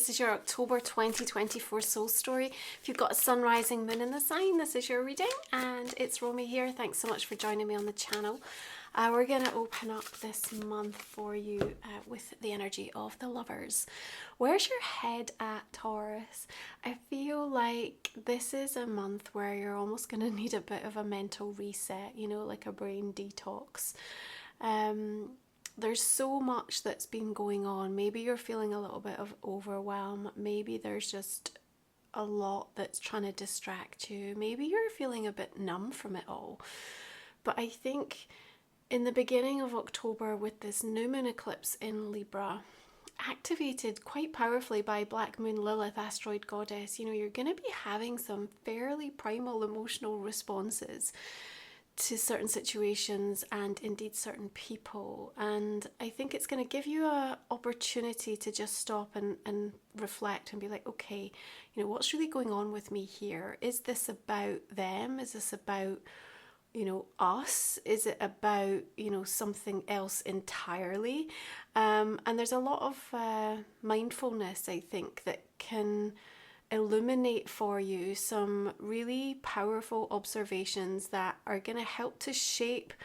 This is your October 2024 soul story. If you've got a sun, rising, moon in the sign, this is your reading, and it's Romy here. Thanks so much for joining me on the channel. We're going to open up this month for you with the energy of the Lovers. Where's your head at, Taurus? I feel like this is a month where you're almost going to need a bit of a mental reset, you know, like a brain detox. There's so much that's been going on. Maybe you're feeling a little bit of overwhelm. Maybe there's just a lot that's trying to distract you. Maybe you're feeling a bit numb from it all. But I think in the beginning of October, with this new moon eclipse in Libra, activated quite powerfully by Black Moon Lilith, asteroid goddess, you know, you're going to be having some fairly primal emotional responses to certain situations and indeed certain people. And I think it's going to give you an opportunity to just stop and reflect and be like, okay, you know, what's really going on with me here? Is this about them? Is this about, you know, us? Is it about, you know, something else entirely? And there's a lot of mindfulness, I think, that can illuminate for you some really powerful observations that are going to help to shape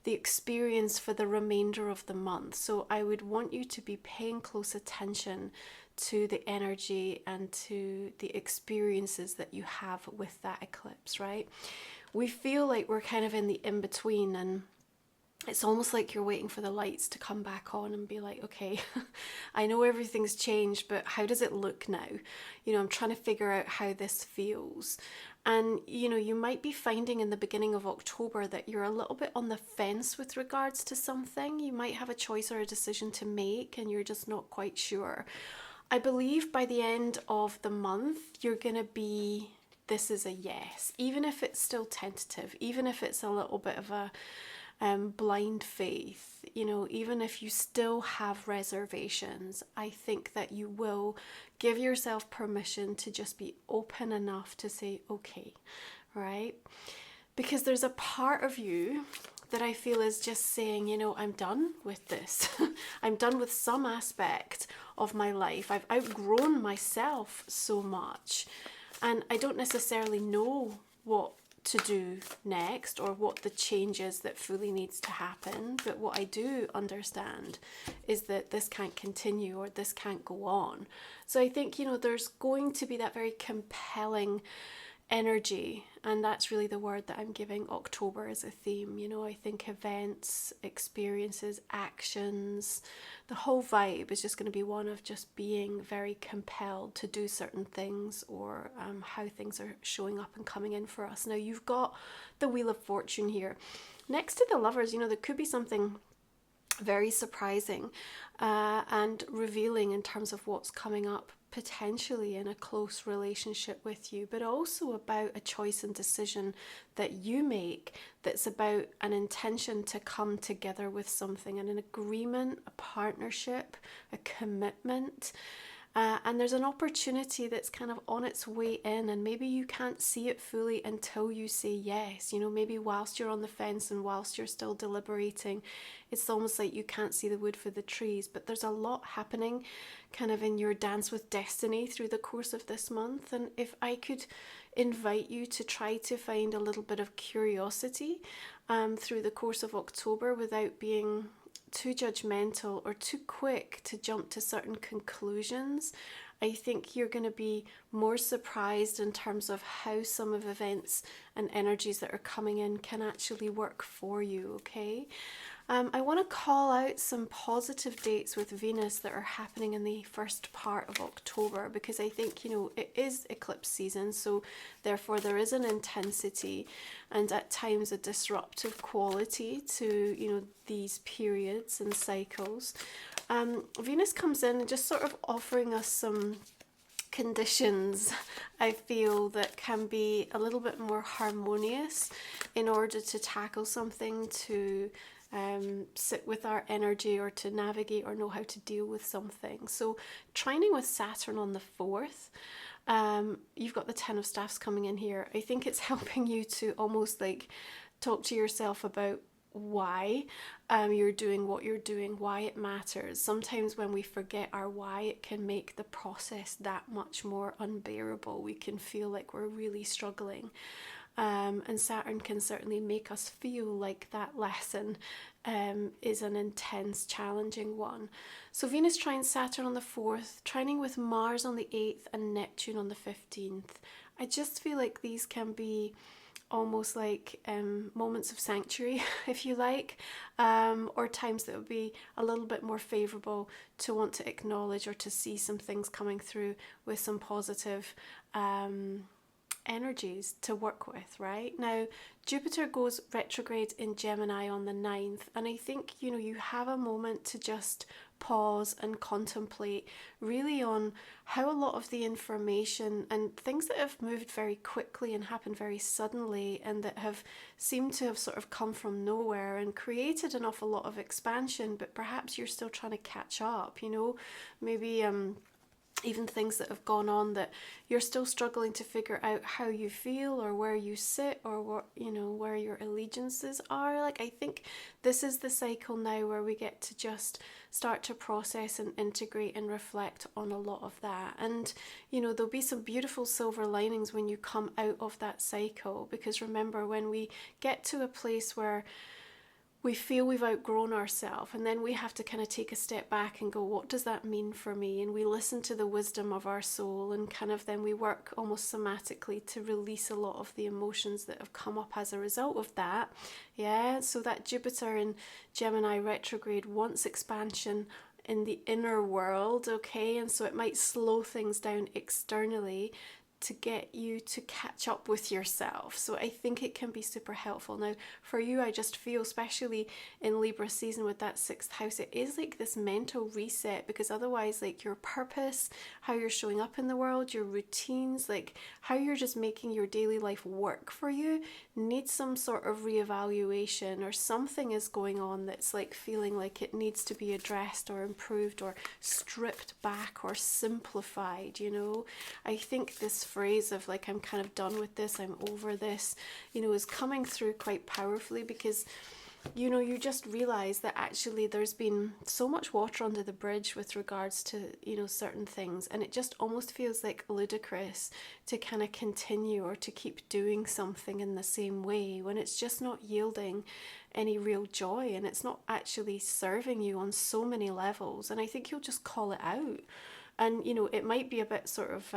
the experience for the remainder of the month. So I would want you to be paying close attention to the energy and to the experiences that you have with that eclipse, right? We feel like we're kind of in the in-between, and it's almost like you're waiting for the lights to come back on and be like, okay, I know everything's changed, but how does it look now? You know, I'm trying to figure out how this feels. And, you know, you might be finding in the beginning of October that you're a little bit on the fence with regards to something. You might have a choice or a decision to make and you're just not quite sure. I believe by the end of the month, you're going to be, this is a yes, even if it's still tentative, even if it's a little bit of a blind faith, you know, even if you still have reservations, I think that you will give yourself permission to just be open enough to say, okay, right? Because there's a part of you that I feel is just saying, you know, I'm done with this. I'm done with some aspect of my life. I've outgrown myself so much, and I don't necessarily know what to do next or what the change is that fully needs to happen. But what I do understand is that this can't continue or this can't go on. So I think, you know, there's going to be that very compelling energy, and that's really the word that I'm giving October as a theme. You know, I think events, experiences, actions, the whole vibe is just going to be one of just being very compelled to do certain things, or how things are showing up and coming in for us. Now you've got the Wheel of Fortune here. Next to the Lovers, you know, there could be something very surprising and revealing in terms of what's coming up potentially in a close relationship with you, but also about a choice and decision that you make that's about an intention to come together with something, and an agreement, a partnership, a commitment. And there's an opportunity that's kind of on its way in, and maybe you can't see it fully until you say yes. You know, maybe whilst you're on the fence and whilst you're still deliberating, it's almost like you can't see the wood for the trees. But there's a lot happening kind of in your dance with destiny through the course of this month. And if I could invite you to try to find a little bit of curiosity through the course of October without being too judgmental or too quick to jump to certain conclusions, I think you're going to be more surprised in terms of how some of events and energies that are coming in can actually work for you, okay? I want to call out some positive dates with Venus that are happening in the first part of October, because I think, you know, it is eclipse season, so therefore there is an intensity and at times a disruptive quality to, you know, these periods and cycles. Venus comes in and just sort of offering us some conditions, I feel, that can be a little bit more harmonious in order to tackle something, to sit with our energy, or to navigate or know how to deal with something. So trining with Saturn on the 4th, you've got the Ten of Staffs coming in here. I think it's helping you to almost like talk to yourself about why you're doing what you're doing, why it matters. Sometimes when we forget our why, it can make the process that much more unbearable. We can feel like we're really struggling. And Saturn can certainly make us feel like that lesson is an intense, challenging one. So Venus trines Saturn on the 4th, trining with Mars on the 8th and Neptune on the 15th. I just feel like these can be almost like moments of sanctuary, if you like, or times that would be a little bit more favourable to want to acknowledge or to see some things coming through with some positive energies to work with, right? Now, Jupiter goes retrograde in Gemini on the 9th, and I think, you know, you have a moment to just pause and contemplate really on how a lot of the information and things that have moved very quickly and happened very suddenly and that have seemed to have sort of come from nowhere and created an awful lot of expansion, but perhaps you're still trying to catch up, you know, maybe even things that have gone on that you're still struggling to figure out how you feel or where you sit or what, you know, where your allegiances are. Like, I think this is the cycle now where we get to just start to process and integrate and reflect on a lot of that. And, you know, there'll be some beautiful silver linings when you come out of that cycle, because remember, when we get to a place where we feel we've outgrown ourselves, and then we have to kind of take a step back and go, what does that mean for me? And we listen to the wisdom of our soul, and kind of then we work almost somatically to release a lot of the emotions that have come up as a result of that. Yeah, so that Jupiter in Gemini retrograde wants expansion in the inner world, okay? And so it might slow things down externally to get you to catch up with yourself. So I think it can be super helpful. Now, for you, I just feel, especially in Libra season with that 6th house, it is like this mental reset, because otherwise, like, your purpose, how you're showing up in the world, your routines, like how you're just making your daily life work for you, needs some sort of reevaluation, or something is going on that's like feeling like it needs to be addressed or improved or stripped back or simplified, you know. I think this phrase of like, I'm kind of done with this, I'm over this, you know, is coming through quite powerfully, because, you know, you just realize that actually there's been so much water under the bridge with regards to, you know, certain things, and it just almost feels like ludicrous to kind of continue or to keep doing something in the same way when it's just not yielding any real joy, and it's not actually serving you on so many levels. And I think you'll just call it out. And, you know, it might be a bit sort of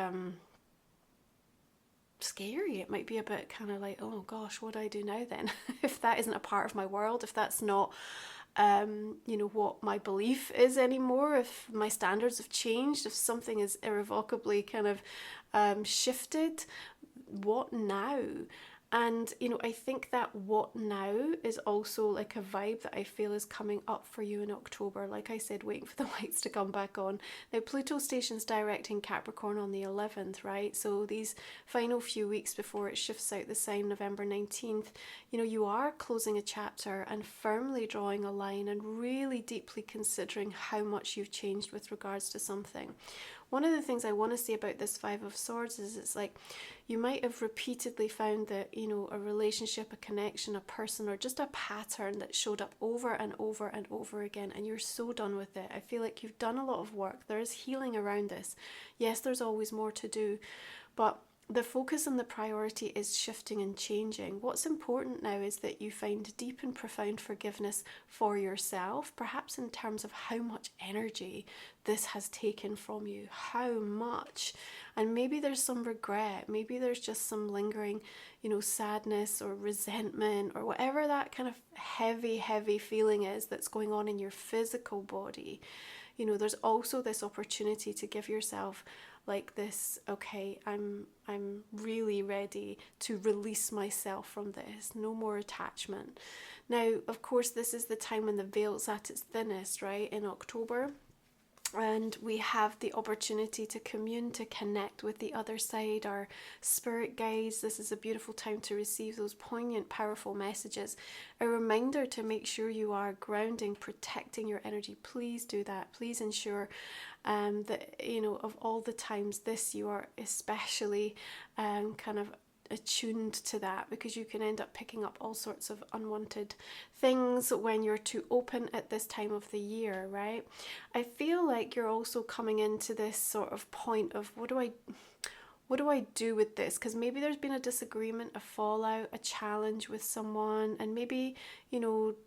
scary. It might be a bit kind of like, oh gosh, what do I do now then? If that isn't a part of my world, if that's not you know, what my belief is anymore, if my standards have changed, if something is irrevocably kind of shifted, what now? And, you know, I think that what now is also like a vibe that I feel is coming up for you in October. Like I said, waiting for the lights to come back on. Now, Pluto station's direct in Capricorn on the 11th, right? So these final few weeks before it shifts out the sign, November 19th, you know, you are closing a chapter and firmly drawing a line and really deeply considering how much you've changed with regards to something. One of the things I want to say about this 5 of Swords is it's like, you might have repeatedly found that, you know, a relationship, a connection, a person, or just a pattern that showed up over and over and over again, and you're so done with it. I feel like you've done a lot of work. There is healing around this. Yes, there's always more to do, but the focus and the priority is shifting and changing. What's important now is that you find deep and profound forgiveness for yourself, perhaps in terms of how much energy this has taken from you, how much. And maybe there's some regret, maybe there's just some lingering, you know, sadness or resentment or whatever that kind of heavy feeling is that's going on in your physical body. You know, there's also this opportunity to give yourself like this, okay, I'm really ready to release myself from this. No more attachment. Now, of course, this is the time when the veil's at its thinnest, right, in October. And we have the opportunity to commune, to connect with the other side, our spirit guides. This is a beautiful time to receive those poignant, powerful messages. A reminder to make sure you are grounding, protecting your energy. Please do that. Please ensure that, you know, of all the times this, you are especially kind of attuned to that, because you can end up picking up all sorts of unwanted things when you're too open at this time of the year, right? I feel like you're also coming into this sort of point of what do I do with this? Because maybe there's been a disagreement, a fallout, a challenge with someone, and maybe,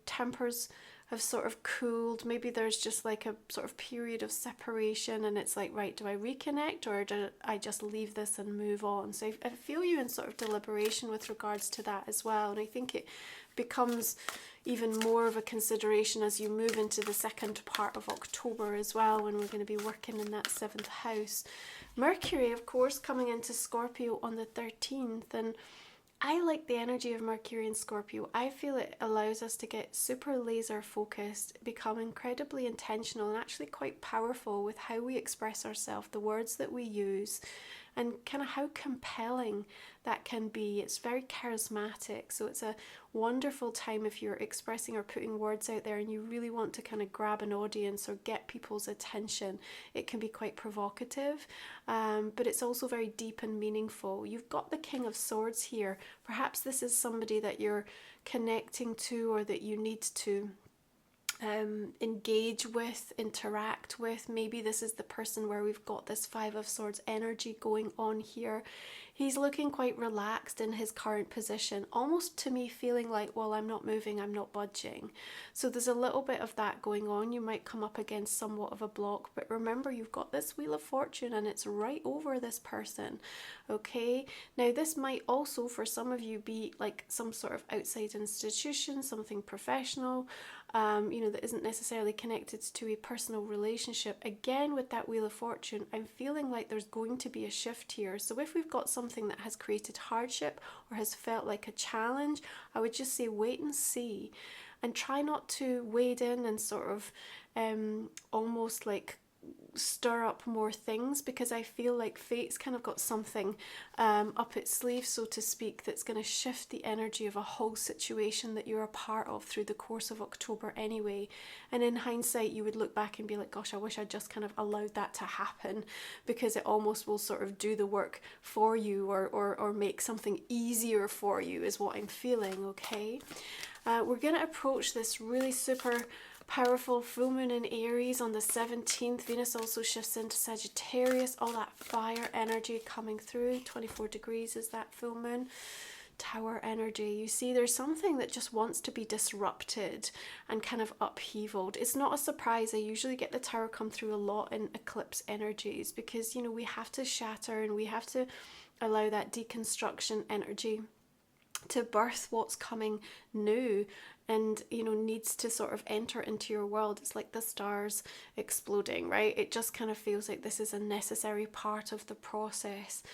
tempers have sort of cooled. Maybe there's just like a sort of period of separation, and it's like, right, do I reconnect or do I just leave this and move on? So I feel you in sort of deliberation with regards to that as well. And I think it becomes even more of a consideration as you move into the second part of October as well, when we're going to be working in that 7th house. Mercury, of course, coming into Scorpio on the 13th, and I like the energy of Mercury and Scorpio. I feel it allows us to get super laser focused, become incredibly intentional and actually quite powerful with how we express ourselves, the words that we use, and kind of how compelling that can be. It's very charismatic, so it's a wonderful time if you're expressing or putting words out there and you really want to kind of grab an audience or get people's attention. It can be quite provocative, but it's also very deep and meaningful. You've got the King of Swords here. Perhaps this is somebody that you're connecting to or that you need to engage with, interact with. Maybe this is the person where we've got this 5 of Swords energy going on here. He's looking quite relaxed in his current position, almost to me feeling like, well, I'm not moving, I'm not budging. So there's a little bit of that going on. You might come up against somewhat of a block, but remember, you've got this Wheel of Fortune and it's right over this person. Okay, now this might also for some of you be like some sort of outside institution, something professional, that isn't necessarily connected to a personal relationship. Again, with that Wheel of Fortune, I'm feeling like there's going to be a shift here. So if we've got something that has created hardship or has felt like a challenge, I would just say wait and see, and try not to wade in and sort of almost like stir up more things, because I feel like fate's kind of got something up its sleeve, so to speak, that's going to shift the energy of a whole situation that you're a part of through the course of October anyway. And in hindsight, you would look back and be like, gosh, I wish I just kind of allowed that to happen, because it almost will sort of do the work for you, or make something easier for you, is what I'm feeling. Okay, we're going to approach this really super powerful full moon in Aries on the 17th. Venus also shifts into Sagittarius. All that fire energy coming through. 24 degrees is that full moon. Tower energy. You see, there's something that just wants to be disrupted and kind of upheavaled. It's not a surprise. I usually get the Tower come through a lot in eclipse energies, because we have to shatter and we have to allow that deconstruction energy to birth what's coming new, and needs to sort of enter into your world. It's like the stars exploding, right? It just kind of feels like this is a necessary part of the process.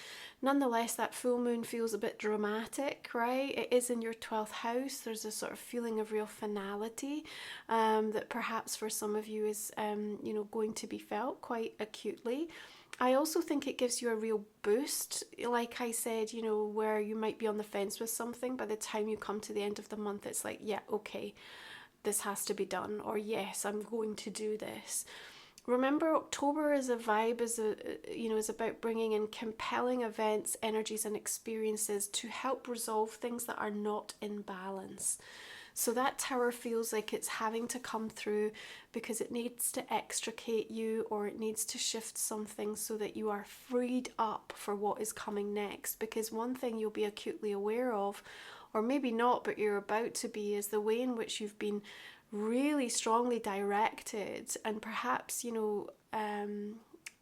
Nonetheless, that full moon feels a bit dramatic, right? It is in your 12th house. There's a sort of feeling of real finality that perhaps for some of you is going to be felt quite acutely. I also think it gives you a real boost, like I said, where you might be on the fence with something. By the time you come to the end of the month, it's like, yeah, okay, this has to be done, or yes, I'm going to do this. Remember, October is a vibe, is about bringing in compelling events, energies, and experiences to help resolve things that are not in balance. So that Tower feels like it's having to come through because it needs to extricate you, or it needs to shift something so that you are freed up for what is coming next. Because one thing you'll be acutely aware of, or maybe not, but you're about to be, is the way in which you've been really strongly directed and perhaps,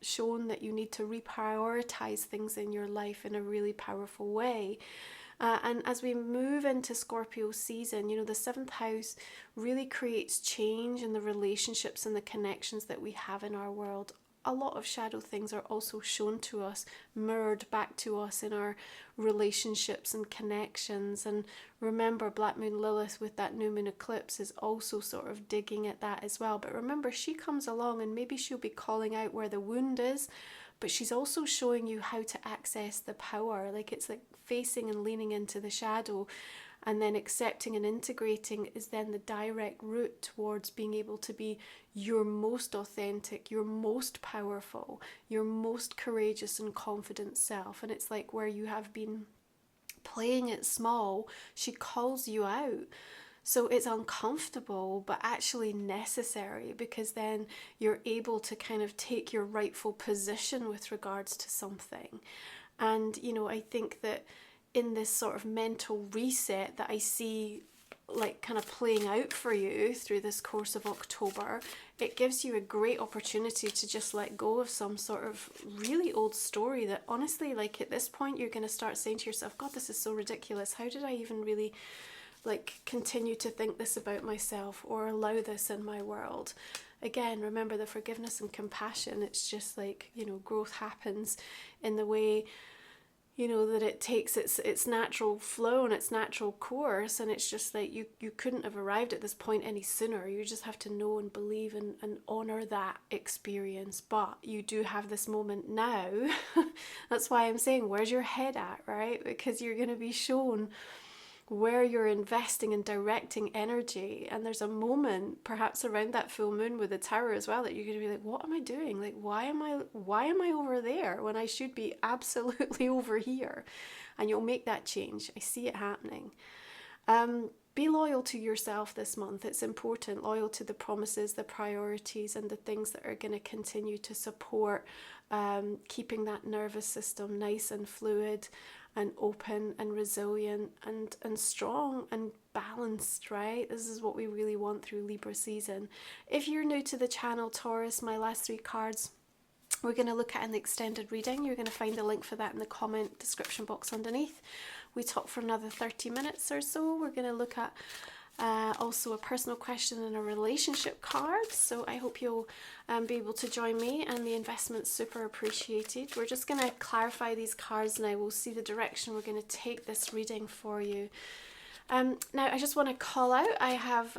shown that you need to reprioritize things in your life in a really powerful way. And as we move into Scorpio season, the 7th house really creates change in the relationships and the connections that we have in our world. A lot of shadow things are also shown to us, mirrored back to us in our relationships and connections. And remember, Black Moon Lilith with that new moon eclipse is also sort of digging at that as well. But remember, she comes along and maybe she'll be calling out where the wound is, but she's also showing you how to access the power. Like, it's like facing and leaning into the shadow, and then accepting and integrating is then the direct route towards being able to be your most authentic, your most powerful, your most courageous and confident self. And it's like where you have been playing it small, she calls you out. So it's uncomfortable, but actually necessary, because then you're able to kind of take your rightful position with regards to something. And, you know, I think that in this sort of mental reset that I see like kind of playing out for you through this course of October, it gives you a great opportunity to just let go of some sort of really old story that honestly, like at this point, you're going to start saying to yourself, God, this is so ridiculous. How did I even really like continue to think this about myself or allow this in my world? Again, remember the forgiveness and compassion. It's just like, you know, growth happens in the way, you know, that it takes its natural flow and its natural course, and it's just like you couldn't have arrived at this point any sooner. You just have to know and believe and honor that experience. But you do have this moment now. That's why I'm saying, where's your head at, right? Because you're going to be shown where you're investing and directing energy, and there's a moment perhaps around that full moon with the tower as well that you're going to be like, what am I doing? Like, why am I over there when I should be absolutely over here? And you'll make that change. I see it happening. Be loyal to yourself this month. It's important. Loyal to the promises, the priorities, and the things that are going to continue to support keeping that nervous system nice and fluid and open and resilient and strong and balanced, right? This is what we really want through Libra season. If you're new to the channel, Taurus, my last 3 cards we're going to look at in the extended reading. You're going to find a link for that in the comment description box underneath. We talk for another 30 minutes or so. We're going to look at also a personal question and a relationship card. So I hope you'll be able to join me, and the investment's super appreciated. We're just going to clarify these cards now. We'll see the direction we're going to take this reading for you. Now, I just want to call out, I have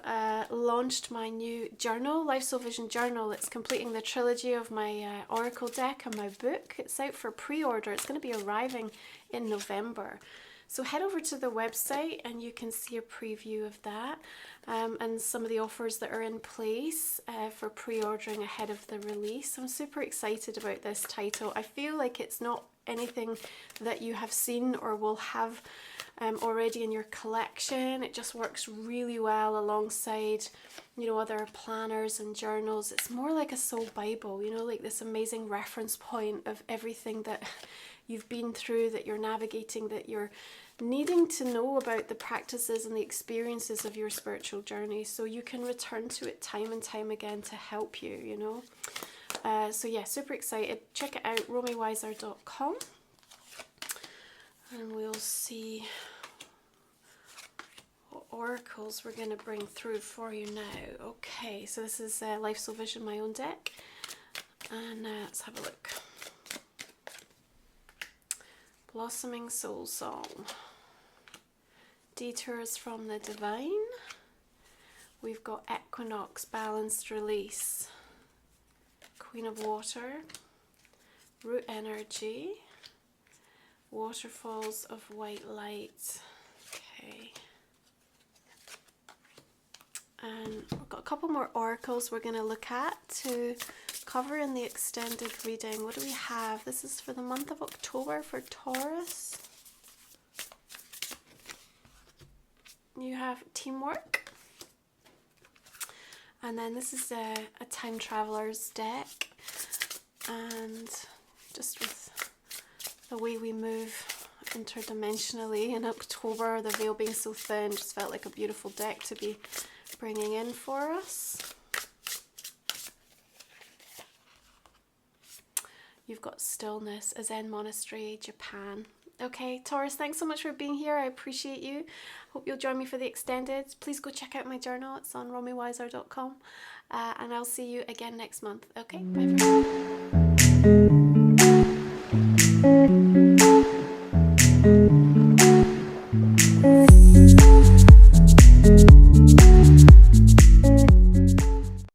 launched my new journal, Life Soul Vision Journal. It's completing the trilogy of my Oracle deck and my book. It's out for pre-order. It's going to be arriving in November. So head over to the website and you can see a preview of that and some of the offers that are in place for pre-ordering ahead of the release. I'm super excited about this title. I feel like it's not anything that you have seen or will have already in your collection. It just works really well alongside, you know, other planners and journals. It's more like a soul Bible, you know, like this amazing reference point of everything that you've been through, that you're navigating, that you're needing to know about the practices and the experiences of your spiritual journey, so you can return to it time and time again to help you, you know. So yeah, super excited. Check it out, romywiser.com, and we'll see what oracles we're going to bring through for you now. Okay, so this is Life Soul Vision, my own deck, and let's have a look. Blossoming Soul Song. Detours from the Divine. We've got Equinox, Balanced Release. Queen of Water. Root Energy. Waterfalls of White Light. Okay. And we've got a couple more oracles we're going to look at to cover in the extended reading. What do we have? This is for the month of October for Taurus. You have Teamwork. And then this is a Time Traveler's deck. And just with the way we move interdimensionally in October, the veil being so thin, just felt like a beautiful deck to be bringing in for us. You've got Stillness, a Zen Monastery, Japan. Okay, Taurus, thanks so much for being here. I appreciate you. Hope you'll join me for the extended. Please go check out my journal. It's on romywiser.com. And I'll see you again next month. Okay, bye for now.